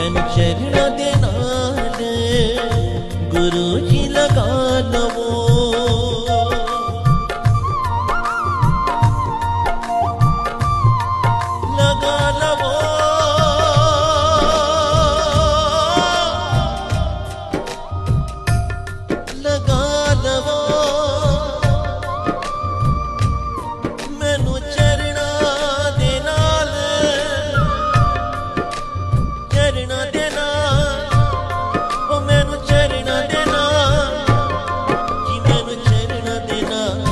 मैनू चरणा दे नाल गुरु जी लगा लवो। लगा लवो लगा लवो मैनू चरणा दे नाल चरणा दे नाल ओ मैनू चरणा दे नाल जी मैनू चरणा दे नाल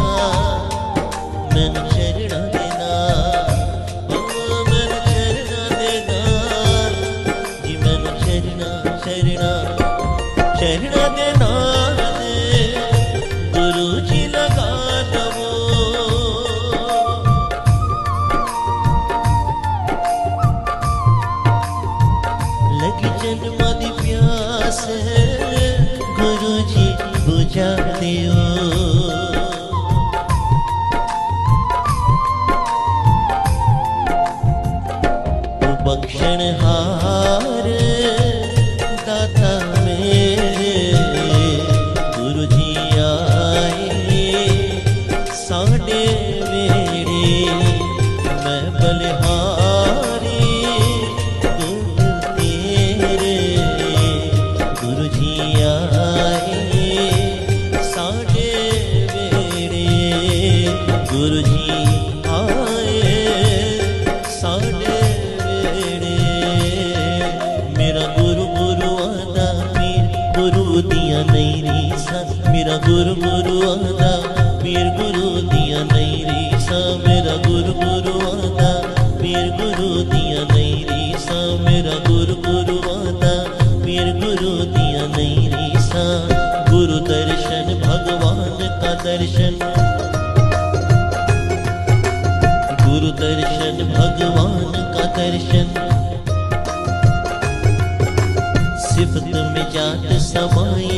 मैनू चरणा दे नाल ओ मैनू चरणा दे नाल जी मैनू चरणा चरणा चरणा दे नाल गुरु जी लगा लवो। लगी जन्म दी प्यास गुरु जी बुझा दियो। बख्शण हार दाता मेरे गुरु जी आए साडे वेड़े मैं बलिहारी गुण तेरे गुरु जी आए साडे वेड़े गुरु जी आए साडे मेरा गुरु गुरु आदा पीर गुरु दिया नहीं रीसा। मेरा गुरु गुरु आदा पीर गुरु दिया नहीं रीसा। मेरा गुरु गुरु आदा पीर गुरु दिया नहीं रीसा। मेरा गुरु गुरु आदा पीर गुरु दिया नहीं रीसा। गुरु दर्शन भगवान का दर्शन गुरु दर्शन भगवान का दर्शन सिफत में जात समाए